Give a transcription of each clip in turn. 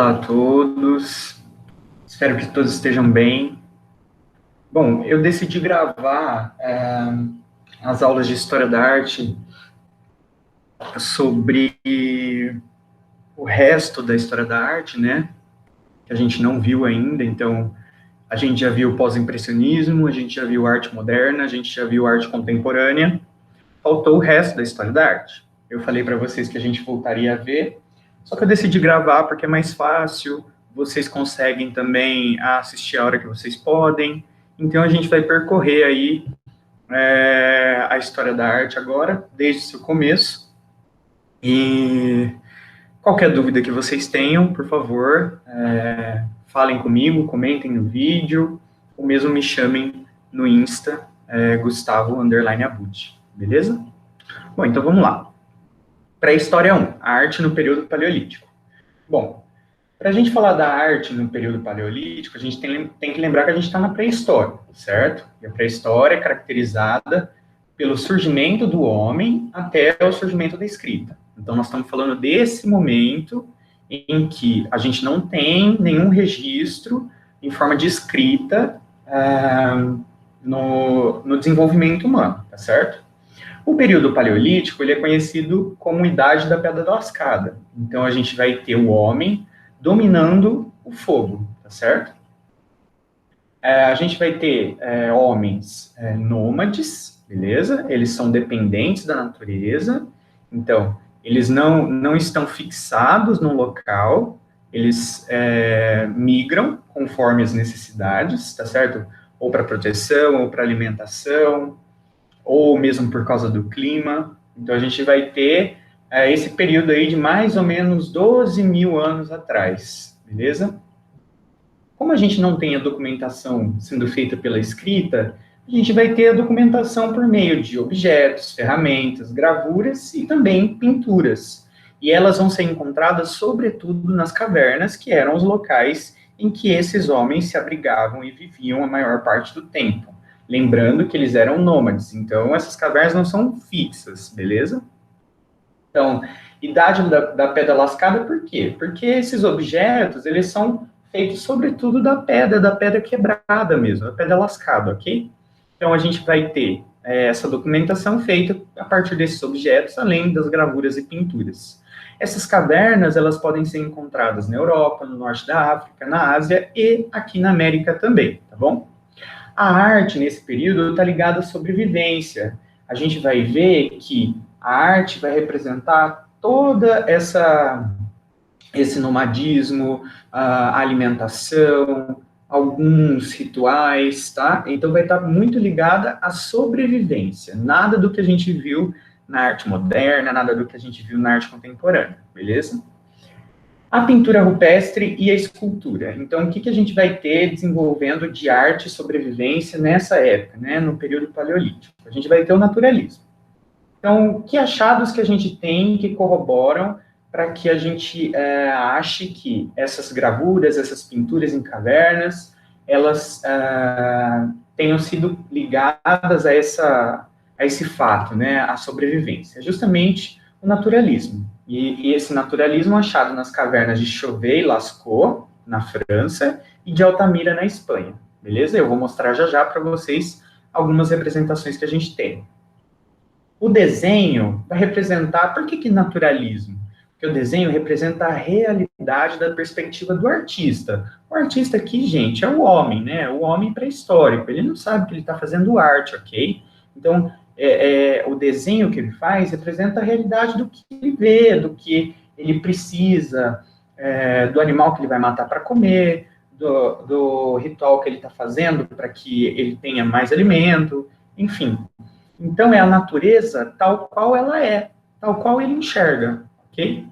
Olá a todos, espero que todos estejam bem. Bom, eu decidi gravar as aulas de História da Arte sobre o resto da História da Arte, né, que a gente não viu ainda. Então, a gente já viu pós-impressionismo, a gente já viu arte moderna, a gente já viu arte contemporânea, faltou o resto da História da Arte. Eu falei para vocês que a gente voltaria a ver, só que eu decidi gravar porque é mais fácil, vocês conseguem também assistir a hora que vocês podem. Então a gente vai percorrer aí a história da arte agora, desde o seu começo. E qualquer dúvida que vocês tenham, por favor, falem comigo, comentem no vídeo, ou mesmo me chamem no Insta, Gustavo_Abud, beleza? Bom, então vamos lá. Pré-história 1, a arte no período paleolítico. Bom, para a gente falar da arte no período paleolítico, a gente tem que lembrar que a gente está na pré-história, certo? E a pré-história é caracterizada pelo surgimento do homem até o surgimento da escrita. Então, nós estamos falando desse momento em que a gente não tem nenhum registro em forma de escrita no desenvolvimento humano, tá certo? O período paleolítico, ele é conhecido como Idade da Pedra Lascada. Então, a gente vai ter o homem dominando o fogo, tá certo? A gente vai ter homens nômades, beleza? Eles são dependentes da natureza, então, eles não estão fixados num local, eles migram conforme as necessidades, tá certo? Ou para proteção, ou para alimentação, ou mesmo por causa do clima. Então, a gente vai ter esse período aí de mais ou menos 12 mil anos atrás, beleza? Como a gente não tem a documentação sendo feita pela escrita, a gente vai ter a documentação por meio de objetos, ferramentas, gravuras e também pinturas. E elas vão ser encontradas, sobretudo, nas cavernas, que eram os locais em que esses homens se abrigavam e viviam a maior parte do tempo. Lembrando que eles eram nômades, então essas cavernas não são fixas, beleza? Então, Idade da Pedra Lascada, por quê? Porque esses objetos, eles são feitos sobretudo da pedra quebrada mesmo, da pedra lascada, ok? Então, a gente vai ter essa documentação feita a partir desses objetos, além das gravuras e pinturas. Essas cavernas, elas podem ser encontradas na Europa, no norte da África, na Ásia e aqui na América também, tá bom? A arte, nesse período, está ligada à sobrevivência. A gente vai ver que a arte vai representar toda esse nomadismo, a alimentação, alguns rituais, tá? Então, vai estar muito ligada à sobrevivência. Nada do que a gente viu na arte moderna, nada do que a gente viu na arte contemporânea, beleza? A pintura rupestre e a escultura. Então, o que a gente vai ter desenvolvendo de arte e sobrevivência nessa época, né, no período paleolítico? A gente vai ter o naturalismo. Então, que achados que a gente tem que corroboram para que a gente ache que essas gravuras, essas pinturas em cavernas, elas tenham sido ligadas a esse fato, né, a sobrevivência? Justamente o naturalismo. E esse naturalismo achado nas cavernas de Chauvet e Lascaux, na França, e de Altamira, na Espanha. Beleza? Eu vou mostrar já para vocês algumas representações que a gente tem. O desenho vai representar... Por que naturalismo? Porque o desenho representa a realidade da perspectiva do artista. O artista aqui, gente, é o homem, né? O homem pré-histórico. Ele não sabe que ele está fazendo arte, ok? Então, o desenho que ele faz representa a realidade do que ele vê, do que ele precisa, do animal que ele vai matar para comer, do ritual que ele está fazendo para que ele tenha mais alimento, enfim. Então, é a natureza tal qual ela é, tal qual ele enxerga, ok?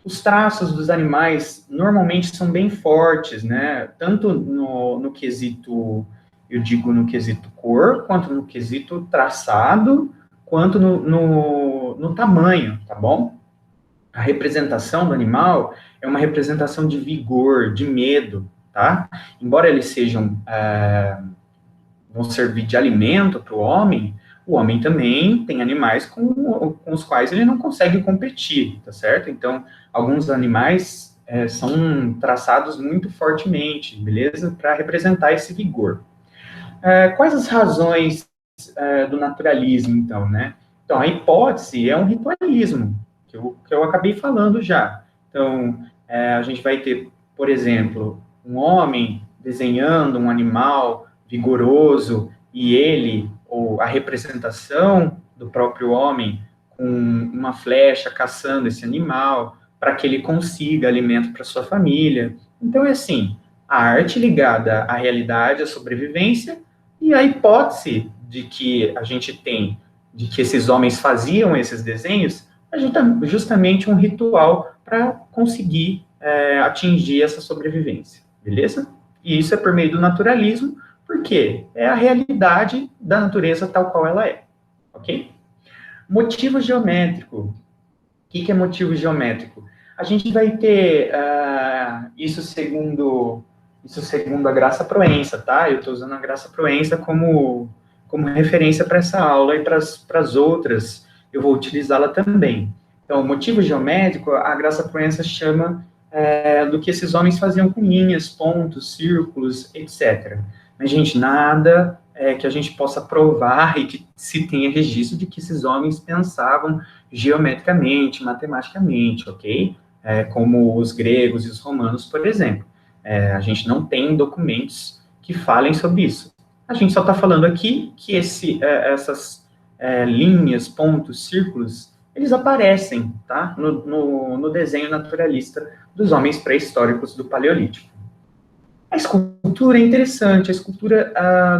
Os traços dos animais normalmente são bem fortes, né? Tanto no quesito, eu digo no quesito cor, quanto no quesito traçado, quanto no tamanho, tá bom? A representação do animal é uma representação de vigor, de medo, tá? Embora eles vão servir de alimento para o homem também tem animais com os quais ele não consegue competir, tá certo? Então, alguns animais são traçados muito fortemente, beleza? Para representar esse vigor. Quais as razões do naturalismo, então, né? Então, a hipótese é um ritualismo, que eu acabei falando já. Então, a gente vai ter, por exemplo, um homem desenhando um animal vigoroso e ele, ou a representação do próprio homem com uma flecha caçando esse animal para que ele consiga alimento para sua família. Então, é assim, a arte ligada à realidade, à sobrevivência, e a hipótese de que a gente tem, de que esses homens faziam esses desenhos, é justamente um ritual para conseguir atingir essa sobrevivência, beleza? E isso é por meio do naturalismo, porque é a realidade da natureza tal qual ela é, ok? Motivo geométrico. O que é motivo geométrico? A gente vai ter isso segundo a Graça Proença, tá? Eu estou usando a Graça Proença como referência para essa aula e para as outras, eu vou utilizá-la também. Então, motivo geométrico, a Graça Proença chama do que esses homens faziam com linhas, pontos, círculos, etc. Mas, gente, nada que a gente possa provar e que se tenha registro de que esses homens pensavam geometricamente, matematicamente, ok? Como os gregos e os romanos, por exemplo. A gente não tem documentos que falem sobre isso. A gente só está falando aqui que essas linhas, pontos, círculos, eles aparecem, tá? No desenho naturalista dos homens pré-históricos do Paleolítico. A escultura é interessante. A escultura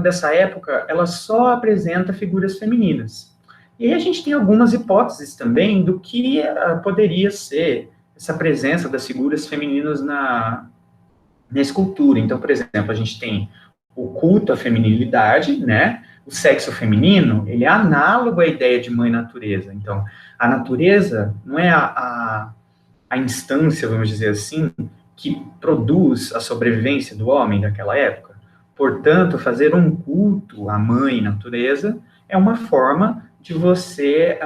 dessa época, ela só apresenta figuras femininas. E aí a gente tem algumas hipóteses também do que poderia ser essa presença das figuras femininas na escultura. Então, por exemplo, a gente tem o culto à feminilidade, né? O sexo feminino, ele é análogo à ideia de mãe natureza. Então, a natureza não é a instância, vamos dizer assim, que produz a sobrevivência do homem daquela época. Portanto, fazer um culto à mãe natureza é uma forma de você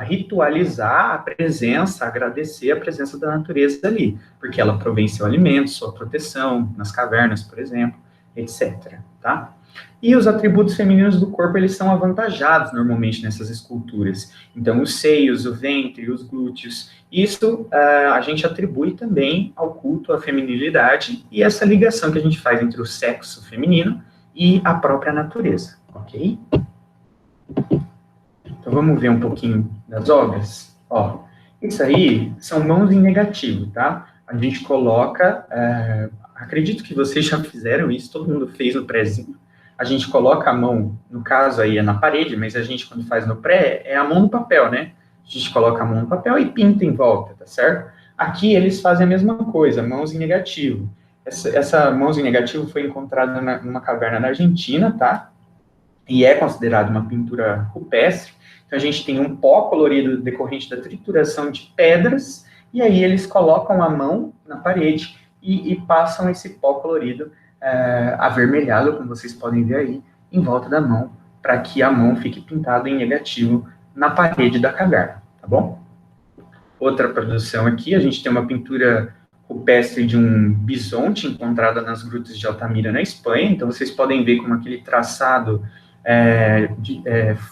ritualizar a presença, agradecer a presença da natureza ali, porque ela provém seu alimento, sua proteção, nas cavernas, por exemplo, etc. Tá? E os atributos femininos do corpo, eles são avantajados normalmente nessas esculturas. Então, os seios, o ventre, os glúteos, isso a gente atribui também ao culto à feminilidade e essa ligação que a gente faz entre o sexo feminino e a própria natureza, ok? Então, vamos ver um pouquinho das obras? Ó, isso aí são mãos em negativo, tá? A gente coloca, acredito que vocês já fizeram isso, todo mundo fez no prézinho. A gente coloca a mão, no caso aí é na parede, mas a gente quando faz no pré, é a mão no papel, né? A gente coloca a mão no papel e pinta em volta, tá certo? Aqui eles fazem a mesma coisa, mãos em negativo. Essa mãos em negativo foi encontrada numa caverna na Argentina, tá? E é considerada uma pintura rupestre. Então, a gente tem um pó colorido decorrente da trituração de pedras, e aí eles colocam a mão na parede e passam esse pó colorido avermelhado, como vocês podem ver aí, em volta da mão, para que a mão fique pintada em negativo na parede da caverna, tá bom? Outra produção aqui, a gente tem uma pintura rupestre de um bisonte encontrada nas grutas de Altamira, na Espanha. Então, vocês podem ver como aquele traçado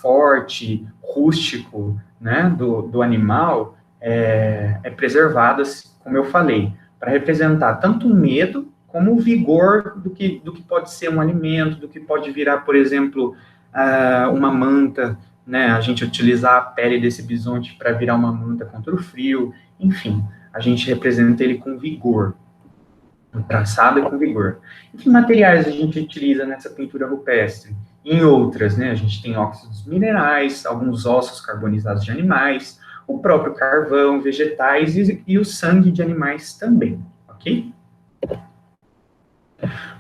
forte, rústico, né, do animal é preservado, como eu falei, para representar tanto o medo como o vigor do que pode ser um alimento, do que pode virar, por exemplo, uma manta, né, a gente utilizar a pele desse bisonte para virar uma manta contra o frio, enfim, a gente representa ele com vigor, um traçado e com vigor. E que materiais a gente utiliza nessa pintura rupestre? Em outras, né, a gente tem óxidos minerais, alguns ossos carbonizados de animais, o próprio carvão, vegetais e o sangue de animais também, ok?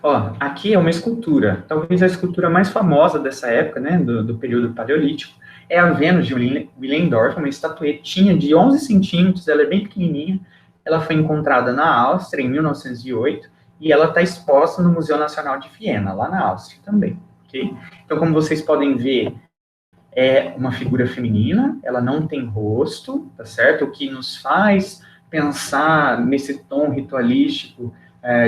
Ó, aqui é uma escultura, talvez a escultura mais famosa dessa época, né, do período paleolítico, é a Vênus de Willendorf, uma estatuetinha de 11 centímetros, ela é bem pequenininha, ela foi encontrada na Áustria em 1908, e ela está exposta no Museu Nacional de Viena, lá na Áustria também, ok? Então, como vocês podem ver, é uma figura feminina, ela não tem rosto, tá certo? O que nos faz pensar nesse tom ritualístico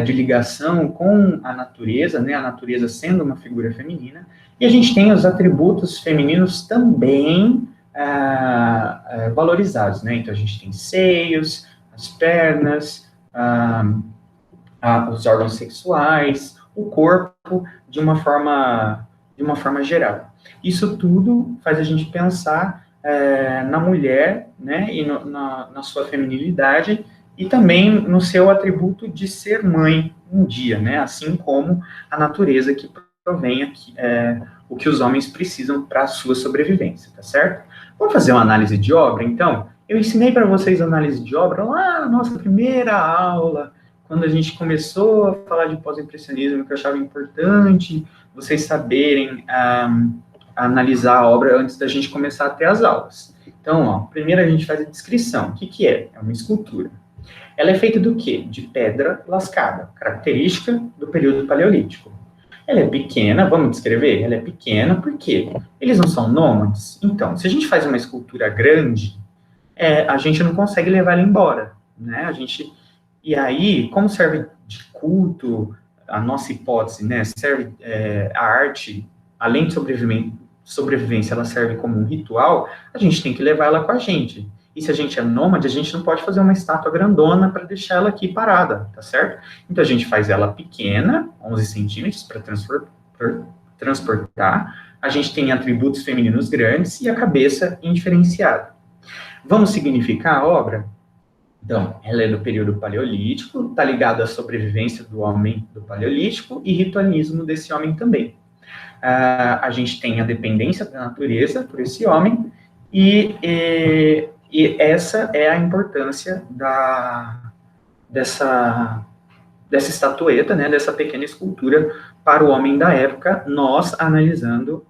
de ligação com a natureza, né, a natureza sendo uma figura feminina, e a gente tem os atributos femininos também valorizados, né, então a gente tem seios, as pernas, os órgãos sexuais, o corpo, de uma forma geral. Isso tudo faz a gente pensar na mulher, né, e na sua feminilidade, e também no seu atributo de ser mãe um dia, né, assim como a natureza que provém o que os homens precisam para a sua sobrevivência, tá certo? Vamos fazer uma análise de obra, então? Eu ensinei para vocês análise de obra lá na nossa primeira aula, quando a gente começou a falar de pós-impressionismo, que eu achava importante vocês saberem analisar a obra antes da gente começar a ter as aulas. Então, ó, primeiro a gente faz a descrição. O que que é? É uma escultura. Ela é feita do quê? De pedra lascada, característica do período paleolítico. Ela é pequena, vamos descrever? Ela é pequena por quê? Eles não são nômades? Então, se a gente faz uma escultura grande, a gente não consegue levar ela embora, né? E aí, como serve de culto, a nossa hipótese, né, serve a arte, além de sobrevivência, ela serve como um ritual, a gente tem que levar ela com a gente. E se a gente é nômade, a gente não pode fazer uma estátua grandona para deixar ela aqui parada, tá certo? Então a gente faz ela pequena, 11 centímetros, para transportar. A gente tem atributos femininos grandes e a cabeça indiferenciada. Vamos significar a obra? Então, ela é do período paleolítico, está ligada à sobrevivência do homem do paleolítico e ritualismo desse homem também. A gente tem a dependência da natureza por esse homem e essa é a importância dessa estatueta, né, dessa pequena escultura para o homem da época, nós analisando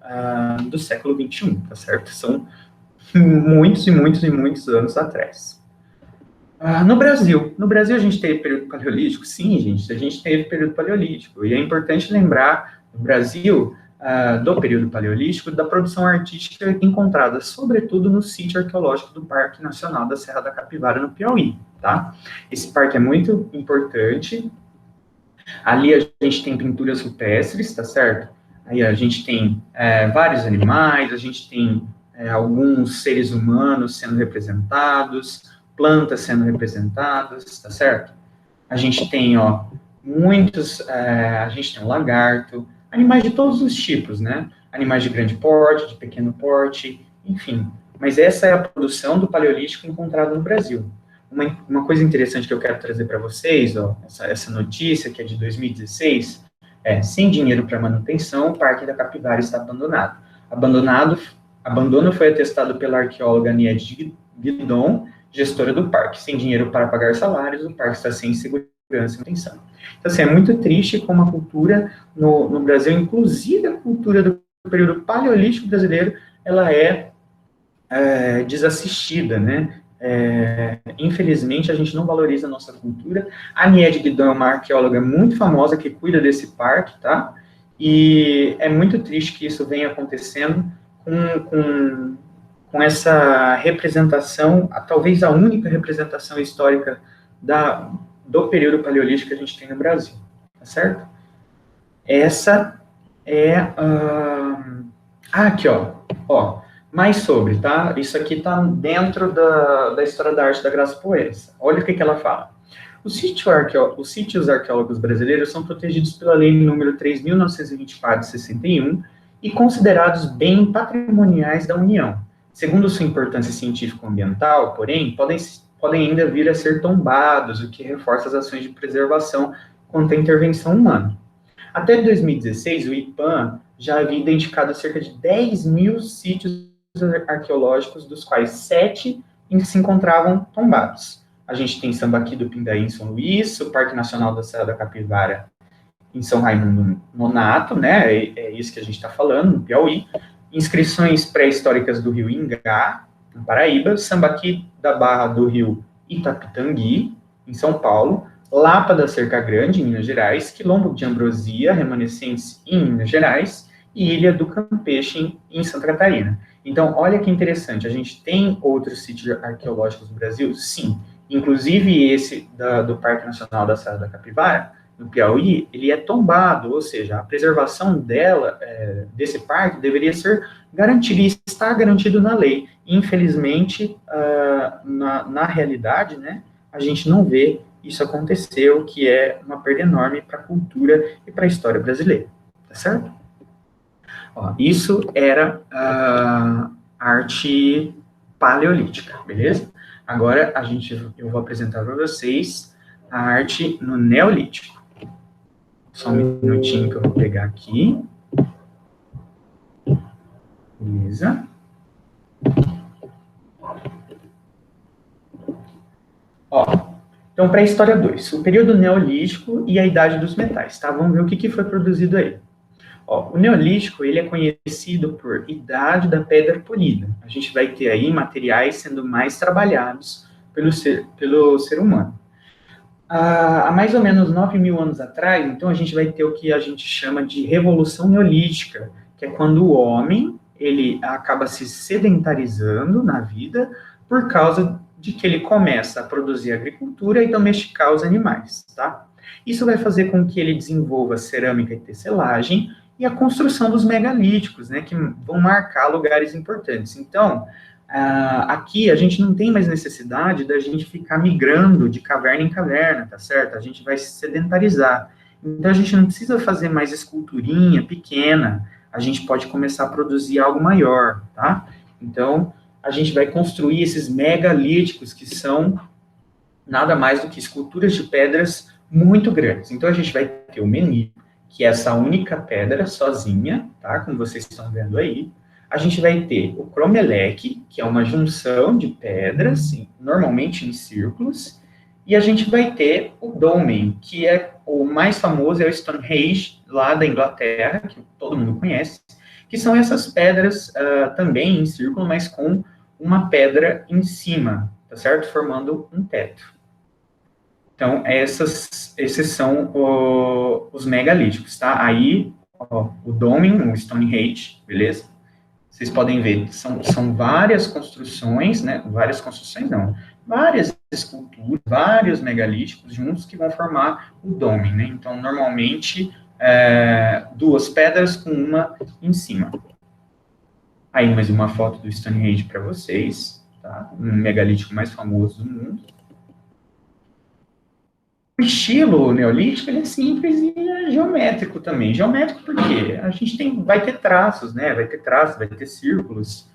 do século XXI, tá certo? São muitos e muitos e muitos anos atrás. No Brasil a gente teve período paleolítico? Sim, gente, a gente teve período paleolítico, e é importante lembrar, no Brasil, do período paleolítico, da produção artística encontrada, sobretudo no sítio arqueológico do Parque Nacional da Serra da Capivara, no Piauí, tá? Esse parque é muito importante. Ali a gente tem pinturas rupestres, tá certo? Aí a gente tem vários animais, a gente tem alguns seres humanos sendo representados, plantas sendo representadas, tá certo? A gente tem, ó, a gente tem um lagarto, animais de todos os tipos, né? Animais de grande porte, de pequeno porte, enfim. Mas essa é a produção do paleolítico encontrada no Brasil. Uma coisa interessante que eu quero trazer para vocês, ó, essa notícia que é de 2016, sem dinheiro para manutenção, o Parque da Capivara está abandonado. Abandono foi atestado pela arqueóloga Niede Guidon, gestora do parque. Sem dinheiro para pagar salários, o parque está sem segurança e manutenção. Então, assim, é muito triste como a cultura no Brasil, inclusive a cultura do período paleolítico brasileiro, ela é desassistida, né? Infelizmente, a gente não valoriza a nossa cultura. A Niede Guidon é uma arqueóloga muito famosa que cuida desse parque, tá? E é muito triste que isso venha acontecendo com essa representação, talvez a única representação histórica do período paleolítico que a gente tem no Brasil, tá certo? Essa é aqui, ó, mais sobre, tá? Isso aqui tá dentro da história da arte da Graça Poense. Olha o que ela fala. Os sítios arqueológicos brasileiros são protegidos pela Lei número 3.924 de 61 e considerados bem patrimoniais da União. Segundo sua importância científico-ambiental, porém, podem ainda vir a ser tombados, o que reforça as ações de preservação contra a intervenção humana. Até 2016, o IPAM já havia identificado cerca de 10 mil sítios arqueológicos, dos quais 7 se encontravam tombados. A gente tem Sambaqui do Pindaí, em São Luís, o Parque Nacional da Serra da Capivara, em São Raimundo Nonato, né? É isso que a gente está falando, no Piauí. Inscrições pré-históricas do rio Ingá, na Paraíba, Sambaqui da Barra do rio Itapitangui, em São Paulo, Lapa da Cerca Grande, em Minas Gerais, Quilombo de Ambrosia, remanescentes em Minas Gerais, e Ilha do Campeche, em Santa Catarina. Então, olha que interessante, a gente tem outros sítios arqueológicos no Brasil? Sim, Inclusive, esse do Parque Nacional da Serra da Capivara, no Piauí, ele é tombado, ou seja, a preservação dela, desse parque, deveria ser garantida, e está garantido na lei. Infelizmente, na realidade, né, a gente não vê isso acontecer, o que é uma perda enorme para a cultura e para a história brasileira, tá certo? Ó, isso era a arte paleolítica, beleza? Agora eu vou apresentar para vocês a arte no Neolítico. Só um minutinho que eu vou pegar aqui. Beleza? Ó, então, para a história 2, o período Neolítico e a Idade dos Metais, tá? Vamos ver o que foi produzido aí. Ó, o Neolítico, ele é conhecido por Idade da Pedra Polida. A gente vai ter aí materiais sendo mais trabalhados pelo ser humano. Há mais ou menos 9.000 anos atrás, então, a gente vai ter o que a gente chama de Revolução Neolítica, que é quando o homem, ele acaba se sedentarizando na vida por causa de que ele começa a produzir agricultura e domesticar os animais, tá? Isso vai fazer com que ele desenvolva cerâmica e tecelagem e a construção dos megalíticos, né, que vão marcar lugares importantes. Então, aqui a gente não tem mais necessidade da gente ficar migrando de caverna em caverna, tá certo? A gente vai se sedentarizar. Então, a gente não precisa fazer mais esculturinha pequena, a gente pode começar a produzir algo maior, tá? Então, a gente vai construir esses megalíticos, que são nada mais do que esculturas de pedras muito grandes. Então, a gente vai ter o menino, que é essa única pedra sozinha, tá? Como vocês estão vendo aí. A gente vai ter o cromeleque, que é uma junção de pedras, normalmente em círculos, e a gente vai ter o dolmen, que é o mais famoso, é o Stonehenge, lá da Inglaterra, que todo mundo conhece, que são essas pedras também em círculo, mas com uma pedra em cima, tá certo? Formando um teto. Então, esses são os megalíticos, tá? Aí, ó, o dolmen, o Stonehenge, beleza? Vocês podem ver, são várias construções, né? Várias construções, não. Várias esculturas, vários megalíticos juntos que vão formar o dolmen, né? Então, normalmente, duas pedras com uma em cima. Aí, mais uma foto do Stonehenge para vocês, tá? Um megalítico mais famoso do mundo. O estilo neolítico, ele é simples e é geométrico também. Geométrico porque a gente vai ter traços, né? Vai ter traços, vai ter círculos,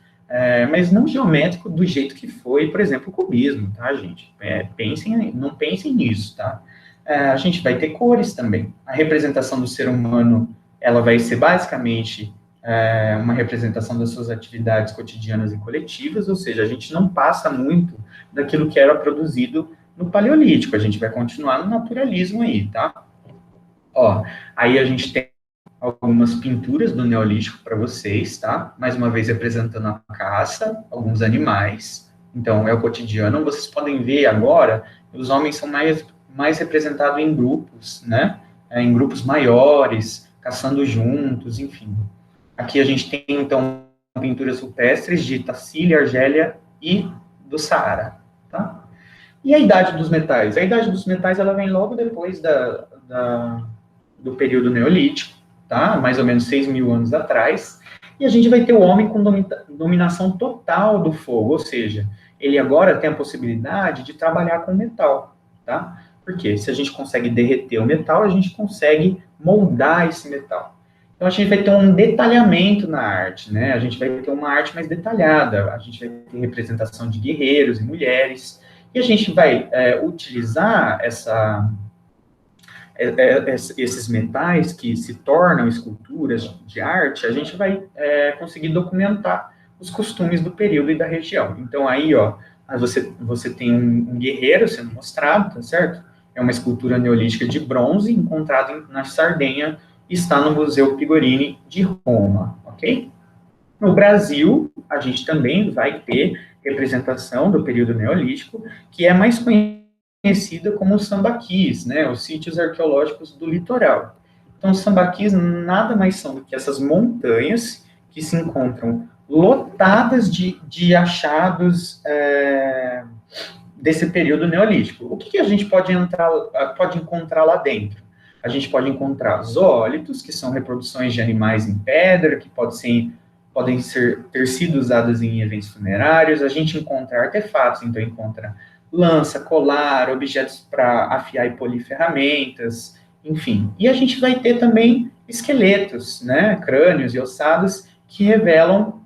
mas não geométrico do jeito que foi, por exemplo, o cubismo, tá, gente? Não pensem nisso, tá? A gente vai ter cores também. A representação do ser humano, ela vai ser basicamente uma representação das suas atividades cotidianas e coletivas, ou seja, a gente não passa muito daquilo que era produzido no Paleolítico, a gente vai continuar no naturalismo aí, tá? Ó, aí a gente tem algumas pinturas do Neolítico para vocês, tá? Mais uma vez representando a caça, alguns animais. Então, é o cotidiano. Vocês podem ver agora, os homens são mais representados em grupos, né? Em grupos maiores, caçando juntos, enfim. Aqui a gente tem, então, pinturas rupestres de Tassila, Argélia e do Saara, tá? E a Idade dos Metais? A Idade dos Metais, ela vem logo depois do período Neolítico, tá? Mais ou menos 6.000 anos atrás, e a gente vai ter o homem com dominação total do fogo, ou seja, ele agora tem a possibilidade de trabalhar com metal, tá? Porque se a gente consegue derreter o metal, a gente consegue moldar esse metal. Então, a gente vai ter um detalhamento na arte, né? A gente vai ter uma arte mais detalhada, a gente vai ter representação de guerreiros e mulheres, e a gente vai utilizar esses metais que se tornam esculturas de arte, a gente vai conseguir documentar os costumes do período e da região. Então, aí, ó, você tem um guerreiro sendo mostrado, tá certo? É uma escultura neolítica de bronze encontrada na Sardenha e está no Museu Pigorini de Roma, ok? No Brasil, a gente também vai ter representação do período neolítico, que é mais conhecida como os sambaquis, né, os sítios arqueológicos do litoral. Então, os sambaquis nada mais são do que essas montanhas que se encontram lotadas de achados desse período neolítico. O que a gente pode encontrar lá dentro? A gente pode encontrar zoólitos, que são reproduções de animais em pedra, que podem ter sido usadas em eventos funerários. A gente encontra artefatos, então encontra lança, colar, objetos para afiar e polir ferramentas, enfim. E a gente vai ter também esqueletos, né, crânios e ossados, que revelam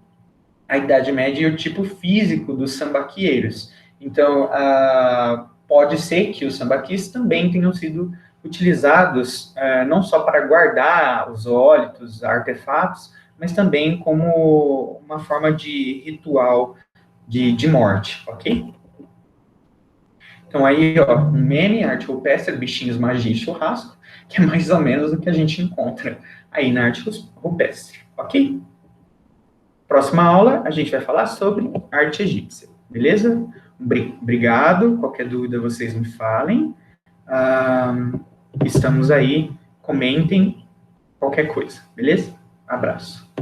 a Idade Média e o tipo físico dos sambaqueiros. Então, pode ser que os sambaquis também tenham sido utilizados não só para guardar os ólitos, artefatos, mas também como uma forma de ritual de morte, ok? Então aí, ó, um meme, arte rupestre, bichinhos, magia e churrasco, que é mais ou menos o que a gente encontra aí na arte rupestre, ok? Próxima aula, a gente vai falar sobre arte egípcia, beleza? Obrigado, qualquer dúvida vocês me falem. Estamos aí, comentem qualquer coisa, beleza? Abraço.